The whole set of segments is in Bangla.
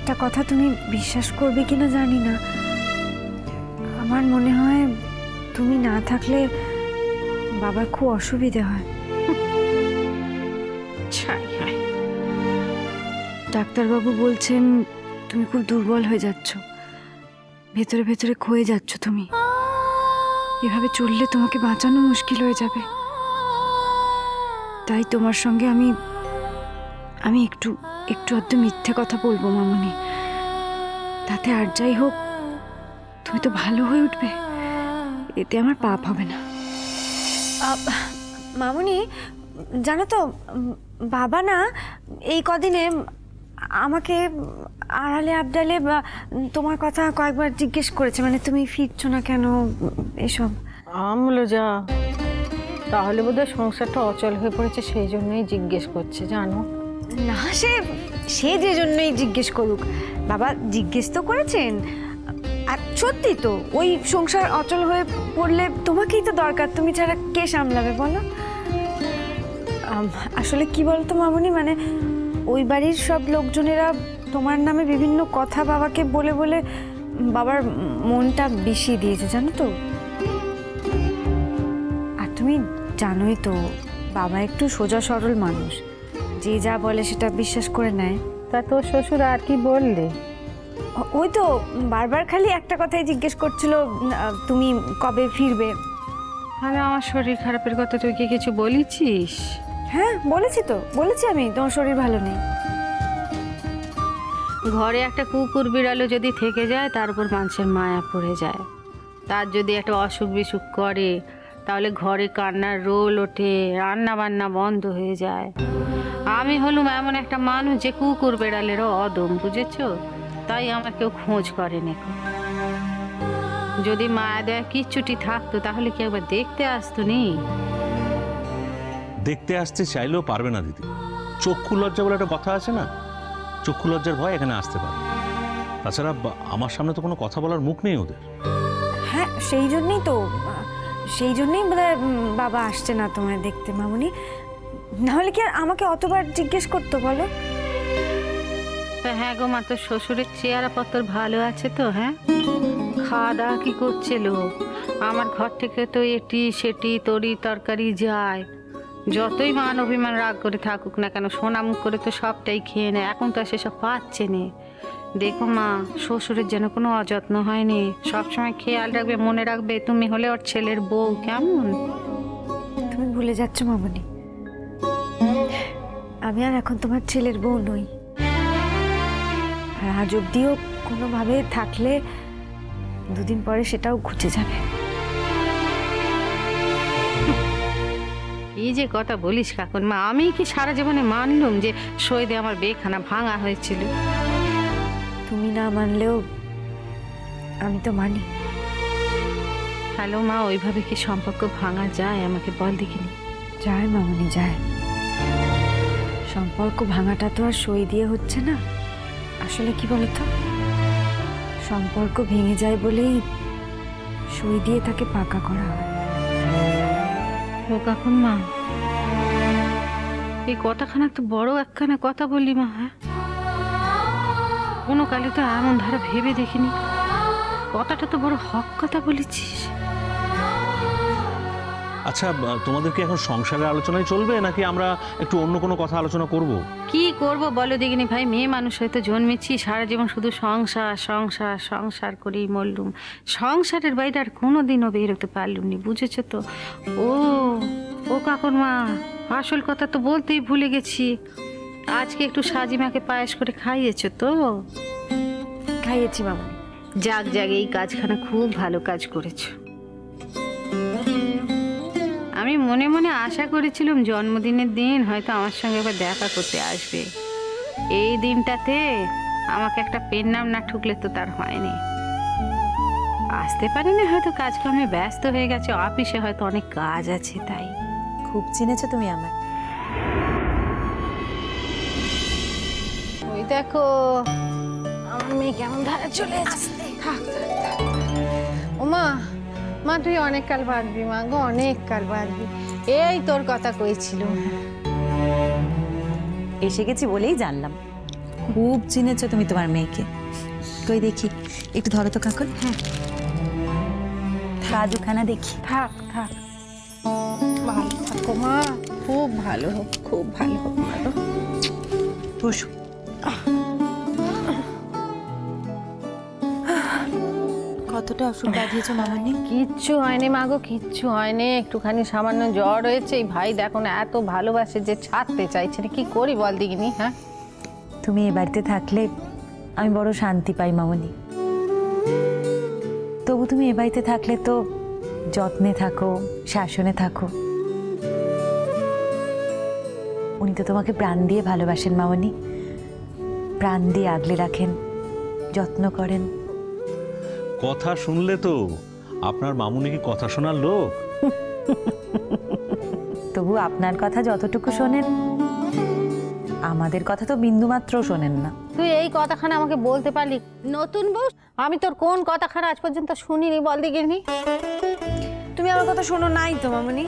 একটা কথা তুমি বিশ্বাস করবে কিনা জানি না, আমার মনে হয় তুমি না থাকলে বাবার খুব অসুবিধে হয়। ডাক্তারবাবু বলছেন তুমি খুব দুর্বল হয়ে যাচ্ছ, ভেতরে ভেতরে ক্ষয়ে যাচ্ছ তুমি। এভাবে চললে তোমাকে বাঁচানো মুশকিল হয়ে যাবে। তাই তোমার সঙ্গে আমি একটু আধটু মিথ্যে কথা বলবো মামুনি, তাতে আর যাই হোক তুমি তো ভালো হয়ে উঠবে, এতে আমার পাপ হবে না। মামুনি জানো তো, বাবা না এই কদিনে আমাকে আড়ালে আবডালে তোমার কথা কয়েকবার জিজ্ঞেস করেছে, মানে তুমি ফিরছো না কেন এসব। যা তাহলে বোধহয় সংসারটা অচল হয়ে পড়েছে, সেই জন্যই জিজ্ঞেস করছে জানো। না সে যে জন্যই জিজ্ঞেস করুক, বাবা জিজ্ঞেস তো করেছেন। আর সত্যি তো ওই সংসার অচল হয়ে পড়লে তোমাকেই তো দরকার, তুমি ছাড়া কে সামলাবে বলো। আসলে কি বলতো মামুনি, মানে ওই বাড়ির সব লোকজনেরা তোমার নামে বিভিন্ন কথা বাবাকে বলে বলে বাবার মনটা বিষিয়ে দিয়েছে জানো তো। আর তুমি জানোই তো বাবা একটু সোজা সরল মানুষ, যে যা বলে সেটা বিশ্বাস করে নেয়। তা তোর শ্বশুর আর কি বললে? ওই তো বারবার খালি একটা কথাই জিজ্ঞেস করছিল, তুমি কবে ফিরবে। আরে আমার শরীর খারাপের কথা তুই কি কিছু বলেছিস? হ্যাঁ বলেছি আমি তোমার শরীর ভালো নেই। ঘরে একটা কুকুর বিড়ালও যদি থেকে যায় তার উপর মানুষের মায়া পড়ে যায়। তার যদি একটা অসুখ বিসুখ করে তাহলে ঘরে কান্নার রোল ওঠে, রান্না বান্না বন্ধ হয়ে যায়। আমি হলুম এমন একটা মানুষ যে কুকুর বিড়ালেরও অদম, বুঝেছো? তাই আমার কেউ খোঁজ করেনি। যদি মায়া দেয়া কিচ্ছুটি থাকতো তাহলে কি একবার দেখতে আসতো নি? দেখতে আসতে চাইলেও পারবে না দিদি, চক্ষু লজ্জা বলে একটা কথা আছে না, চক্ষু লজ্জার ভয় এখানে আসতে পারে। তাছাড়া আমার সামনে তো কোনো কথা বলার মুখ নেই ওদের। হ্যাঁ সেই জন্যই বোধহয় বাবা আসছে না তোমায় দেখতে মামুনি, নাহলে কি আর আমাকে অতবার জিজ্ঞেস করতো বলো। তা হ্যাঁ গো মা, তোর শ্বশুরের চেহারা পত্র ভালো আছে তো? হ্যাঁ, খাওয়া দাওয়া কি করছিল? আমার ঘর থেকে তো এটি সেটি তরি তরকারি যায়, যতই মান অভিমান রাগ করে থাকুক না কেন সোনা মুখ করে তো সবটাই খেয়ে নেয়। এখন তো সেসব পাচ্ছে না। দেখো মা, শ্বশুরের যেন কোনো অযত্ন হয়নি, সবসময় খেয়াল রাখবে, মনে রাখবে তুমি হলে ওর ছেলের বউ, কেমন? তুমি ভুলে যাচ্ছ মামুনি, আমি আর এখন তোমার ছেলের বউ নই। আর আজ অব্দিও কোনোভাবে থাকলে দুদিন পরে সেটাও ঘুচে যাবে। এই যে কথা বলিস কাকুন মা, আমি কি সারা জীবনে মানলুম যে সইদে আমার বেখানা ভাঙা হয়েছিল? তুমি না মানলেও আমি তো মানি। হ্যালো মা, ওইভাবে কি সম্পর্ক ভাঙা যায়? আমাকে বল দেখিনি। যায় মামুনি যায়, সম্পর্ক ভাঙাটা তো আর সই দিয়ে হচ্ছে না। আসলে কি বলতো, সম্পর্ক ভেঙে যায় বলেই সই দিয়ে তাকে পাকা করা হয়। ও কাকুন মা, এই কথাখানা তো বড় একখানা কথা বললি মা। হ্যাঁ, কোনো কালে তো এমন ধারা ভেবে দেখিনি, কথাটা তো বড় হক কথা বলেছিস। আচ্ছা, তোমাদের কি এখন সংসারের আলোচনায় চলবে নাকি আমরা একটু অন্য কোনো কথা আলোচনা করব? কি করব বলো দেখিনি ভাই, মেয়ে মানুষ হয়তো জন্মেছি, সারা জীবন শুধু সংসার সংসার সংসার করেই মরলুম, সংসারের বাইরে আর কোনোদিনও বেরোতে পারলুম নি, বুঝেছো তো? ও কাকুর মা, আসল কথা তো বলতেই ভুলে গেছি, আজকে একটু সাজিমাকে পায়েস করে খাইয়েছো তো? খাইয়েছি মামুনি। যাক যাক, এই কাজখানা খুব ভালো কাজ করেছো। আমি মনে মনে আশা করেছিলাম জন্মদিনের দিন হয়তো আমার সঙ্গে একবার দেখা করতে আসবে। এই দিনটাতে আমাকে একটা পেন নাম না ঠুকলে তো তার হয়নি। আসতে পারেনি, হয়তো কাজকর্মে ব্যস্ত হয়ে গেছে, অফিসে হয়তো অনেক কাজ আছে তাই। খুব চিনেছো তুমি আমায়। ওই দেখো আমার মেয়ে কেমন ধারা চলে আসছে। ওমা, মা তুই অনেক কাল বাঁধবি মা গো, অনেক কাল বাঁধবি, এই তোর কথা কইছিল। এসে গেছি বলেই জানলাম। খুব চিনেছো তুমি তোমার মেয়েকে। কই দেখি, একটু ধরো তো কাকুন। হ্যাঁ, কাজুখানা দেখি। থাক থাক, ভালো থাকো মা, খুব ভালো হোক, খুব ভালো হোক ভালো। বসো। কতটা অসুখ বাঁধিয়েছো মামনি? কিচ্ছু হয়নি মাগো, কিচ্ছু হয়নি, একটুখানি সামান্য জ্বর হয়েছে। এই ভাই দেখো না এত ভালোবাসে যে ছাড়তে চাইছে না, কি করি বল দিগিনি। হ্যাঁ, তুমি এ বাড়িতে থাকলে আমি বড় শান্তি পাই মামনি। তবু তুমি এ বাড়িতে থাকলে তো যত্নে থাকো, শাসনে থাকো। উনি তো তোমাকে প্রাণ দিয়ে ভালোবাসেন মামনি, প্রাণ দিয়ে আগলে রাখেন, যত্ন করেন। কথা শুনলে তো আপনার মামুনি কি কথা শোনার লোক? তবু আপনার কথা যতটুকু শোনেন, আমাদের কথা তো বিন্দুমাত্রও শোনেন না। তুই এই কথাখানা আমাকে বলতে পারলি? নতুন বউ, আমি তোর কোন কথাখানা আজ পর্যন্ত শুনিনি বল দিগিনি। তুমি আমার কথা শোনো নাই তো মামনি?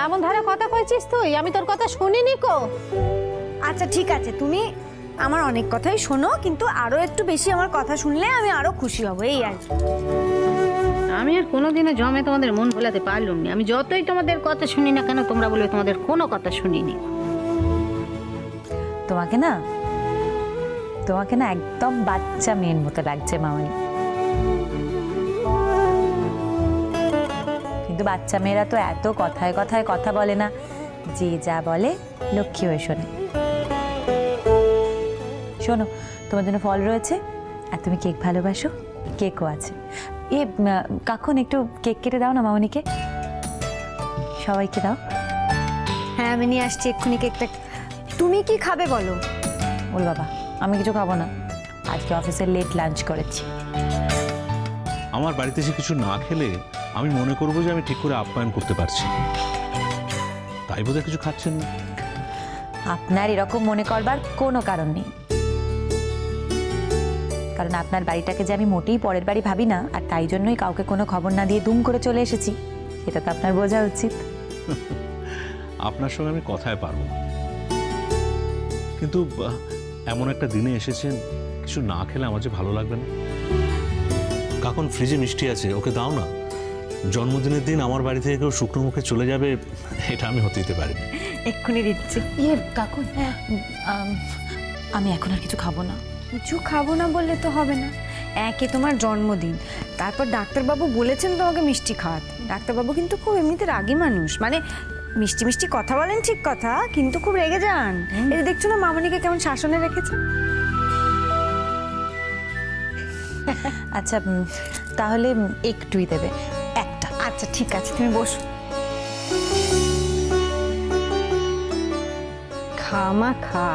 এমন ধারে কথা কইছিস তুই, আমি তোর কথা শুনিনি কো। আচ্ছা ঠিক আছে, তুমি আমার অনেক কথাই শোনো, কিন্তু আরো একটু বেশি আমার কথা শুনলে আমি আরো খুশি হব, এই আর কি। আমি আর কোনোদিনও জমে তোমাদের মন ভোলাতে পারলাম না। আমি যতই তোমাদের কথা শুনি না কেন, তোমরা বলবে তোমাদের কোনো কথা শুনিনি। তোমাকে না, তোমাকে না একদম বাচ্চা মেয়ের মতো লাগছে মামনি। কিন্তু বাচ্চা মেয়েরা তো এত কথায় কথায় কথা বলে না, যে যা বলে লক্ষ্মী হয়ে শোনে। শোনো, তোমার জন্য ফল রয়েছে, আর তুমি কেক ভালোবাসো, কেকও আছে। কাকুন একটু কেক কেটে দাও না মামনিকে, সবাইকে দাও। হ্যাঁ আমি নিয়ে আসছি এক্ষুনি কেকটা। তুমি কি খাবে বলো? ওর বাবা, আমি কিছু খাবো না, আজকে অফিসে লেট লাঞ্চ করেছি। আমার বাড়িতে এসে কিছু না খেলে আমি মনে করবো যে আমি ঠিক করে আপ্যায়ন করতে পারছি না। তাই বোধহয় কিছু খাচ্ছেন না। আপনার এরকম মনে করবার কোনো কারণ নেই, কারণ আপনার বাড়িটাকে যে আমি মোটেই পরের বাড়ি ভাবি না, আর তাই জন্যই কাউকে কোনো খবর না দিয়ে দুম করে চলে এসেছি, সেটা তো আপনার বোঝা উচিত। আপনার সঙ্গে আমি কথায় পারবো না, কিন্তু এমন একটা দিনে এসেছেন, কিছু না খেলে আমার যে ভালো লাগবে না। কাকুন ফ্রিজে মিষ্টি আছে, ওকে দাও না। জন্মদিনের দিন আমার বাড়ি থেকে কেউ শুকনো মুখে চলে যাবে, এটা আমি হতে দিতে পারি না। এক্ষুনি দিচ্ছি। কাকুন, আমি এখন আর কিছু খাবো না। কিছু খাবো না বললে তো হবে না। একে তোমার জন্মদিন, তারপর ডাক্তারবাবু বলেছেন তোমাকে মিষ্টি খাওয়াতে। ডাক্তারবাবু কিন্তু খুব এমনিতে রাগী মানুষ, মানে মিষ্টি মিষ্টি কথা বলেন ঠিক কথা, কিন্তু খুব রেগে যান। এই যে দেখছো না মামনিকে কেমন শাসনে রেখেছে। আচ্ছা, তাহলে একটুই দেবে, একটা। আচ্ছা ঠিক আছে, তুমি বসো। খা মা খা,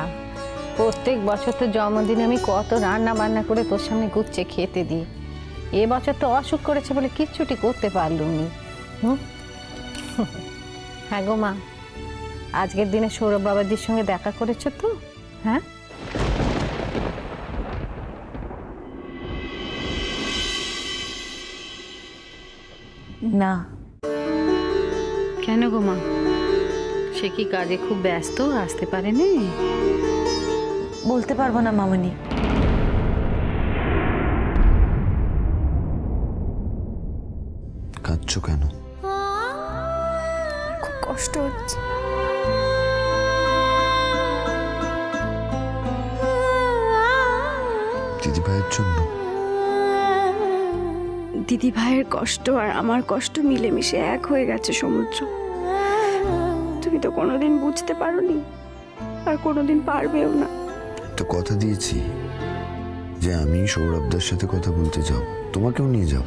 প্রত্যেক বছর তো জন্মদিনে আমি কত রান্না বান্না করে তোর সামনে গুচ্ছে খেতে দিই। এবছর তো অসুখ করেছে বলে কিচ্ছুটি করতে পারলুম নি। হ্যাঁ গো মা, আজকের দিনে সৌরভ বাবাজির সঙ্গে দেখা করেছো তো? হ্যাঁ, না। কেন গো মা, সে কি কাজে খুব ব্যস্ত, আসতে পারেনি? বলতে পারবো না মামনি। কাঁদছো কেন? খুব কষ্ট হচ্ছে। দিদি ভাইয়ের জন্য? দিদি ভাইয়ের কষ্ট আর আমার কষ্ট মিলেমিশে এক হয়ে গেছে সমুদ্র। তুমি তো কোনোদিন বুঝতে পারোনি, আর কোনোদিন পারবেও না। তো কথা দিয়েছি যে আমি সৌরভদার সাথে কথা বলতে যাব, তোমাকেও নিয়ে যাব।